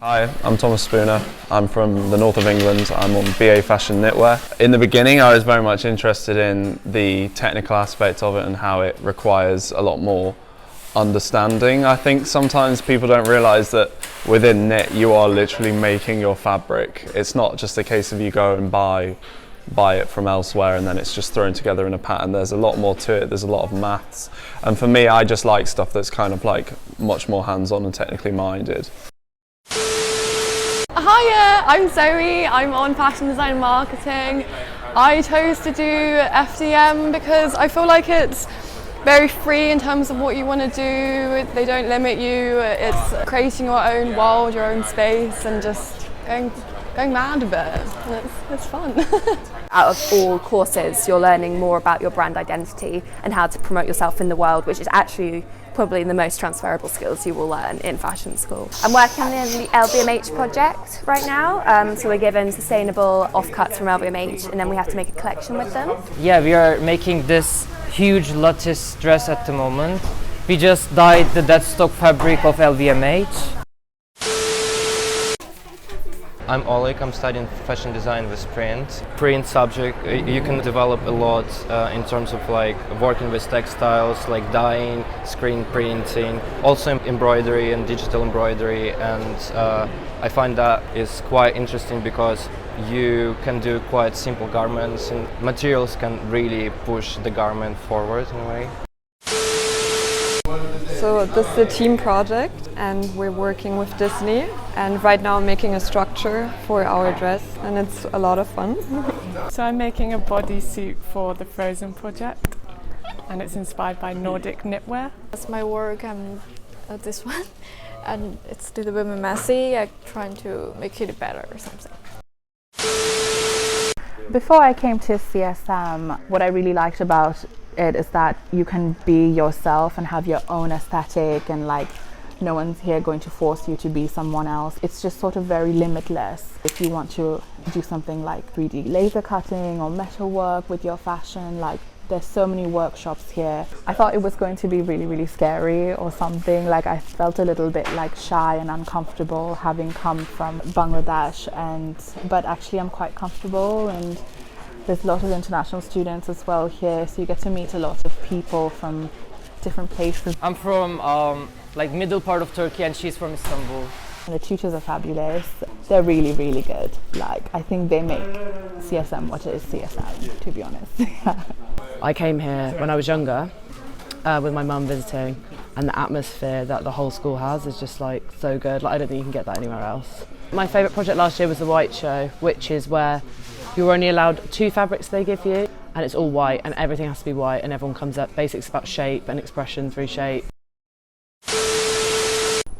Hi, I'm Thomas Spooner. I'm from the north of England. I'm on BA Fashion Knitwear. In the beginning, I was very much interested in the technical aspect of it and how it requires a lot more understanding. I think sometimes people don't realise that within knit you are literally making your fabric. It's not just a case of you go and buy it from elsewhere and then it's just thrown together in a pattern. There's a lot more to it, there's a lot of maths. And for me, I just like stuff that's kind of like much more hands-on and technically minded. Hiya, I'm Zoe, I'm on fashion design and marketing. I chose to do FDM because I feel like it's very free in terms of what you want to do. They don't limit you, it's creating your own world, your own space and just going mad a bit. It's fun. Out of all courses, you're learning more about your brand identity and how to promote yourself in the world, which is actually probably the most transferable skills you will learn in fashion school. I'm working in the LVMH project right now, so we're given sustainable offcuts from LVMH and then we have to make a collection with them. Yeah, we are making this huge lattice dress at the moment. We just dyed the dead stock fabric of LVMH. I'm Oleg, I'm studying fashion design with print. Print subject, you can develop a lot in terms of like working with textiles, like dyeing, screen printing, also embroidery and digital embroidery, and I find that is quite interesting because you can do quite simple garments and materials can really push the garment forward in a way. So this is a team project and we're working with Disney and right now I'm making a structure for our dress and it's a lot of fun. So I'm making a bodysuit for the Frozen project and it's inspired by Nordic knitwear. That's my work, this one, and it's a little bit messy. I'm trying to make it better or something. Before I came to CSM, what I really liked about it is that you can be yourself and have your own aesthetic and like no one's here going to force you to be someone else. It's just sort of very limitless. If you want to do something like 3D laser cutting or metal work with your fashion, like there's so many workshops here. I thought it was going to be really, really scary or something. Like I felt a little bit like shy and uncomfortable having come from Bangladesh, but actually I'm quite comfortable and there's a lot of international students as well here, so you get to meet a lot of people from different places. I'm from like middle part of Turkey and she's from Istanbul. And the tutors are fabulous. They're really, really good. Like I think they make CSM what it is CSM, to be honest. I came here when I was younger with my mum visiting, and the atmosphere that the whole school has is just like so good. Like I don't think you can get that anywhere else. My favourite project last year was the white show, which is where you're only allowed 2 fabrics they give you, and it's all white and everything has to be white and everyone comes up basics about shape and expression through shape.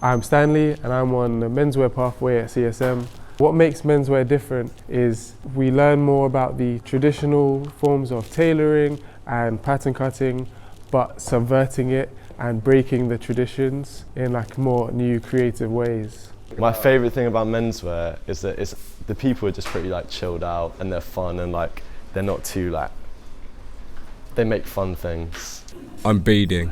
I'm Stanley and I'm on the menswear pathway at CSM. What makes menswear different is we learn more about the traditional forms of tailoring and pattern cutting, but subverting it and breaking the traditions in like more new creative ways. My favourite thing about menswear is that the people are just pretty like chilled out and they're fun and like they're not too like, they make fun things. I'm beading.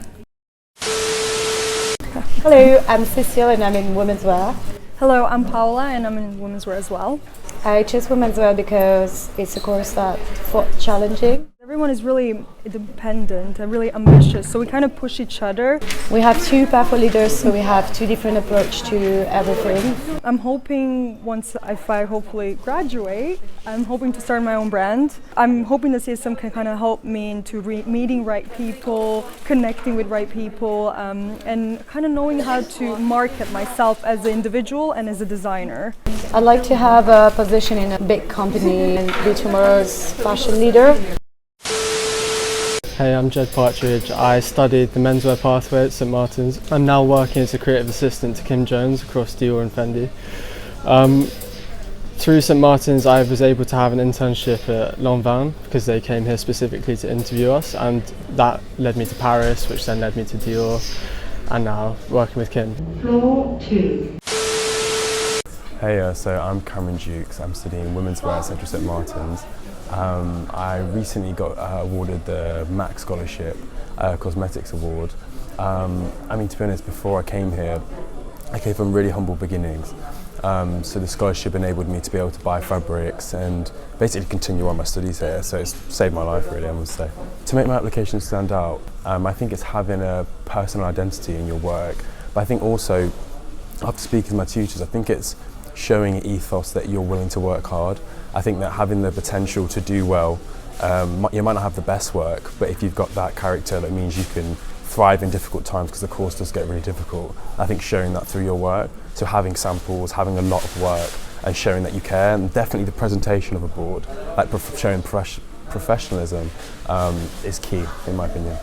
Hello, I'm Cecile and I'm in Womenswear. Hello, I'm Paola and I'm in Womenswear as well. I chose Womenswear because it's a course that's challenging. Everyone is really independent and really ambitious, so we kind of push each other. We have 2 pathway leaders, so we have 2 different approaches to everything. I'm hoping if I hopefully graduate, I'm hoping to start my own brand. I'm hoping the CSM can kind of help me into meeting right people, connecting with right people, and kind of knowing how to market myself as an individual and as a designer. I'd like to have a position in a big company and be tomorrow's fashion leader. Hey, I'm Jed Partridge. I studied the menswear pathway at St Martin's. I'm now working as a creative assistant to Kim Jones across Dior and Fendi. Through St Martin's I was able to have an internship at Lanvin because they came here specifically to interview us, and that led me to Paris, which then led me to Dior, and now working with Kim. Floor 2. Hey, so I'm Cameron Dukes. I'm studying Womenswear at Central St Martin's. I recently got awarded the MAC Scholarship Cosmetics Award. I mean, to be honest, before I came here, I came from really humble beginnings. So the scholarship enabled me to be able to buy fabrics and basically continue on my studies here. So it's saved my life, really, I must say. To make my application stand out, I think it's having a personal identity in your work. But I think also, after speaking to my tutors, I think it's showing an ethos that you're willing to work hard. I think that having the potential to do well, you might not have the best work, but if you've got that character, that means you can thrive in difficult times, because the course does get really difficult. I think showing that through your work, so having samples, having a lot of work and showing that you care, and definitely the presentation of a board, like showing professionalism is key in my opinion.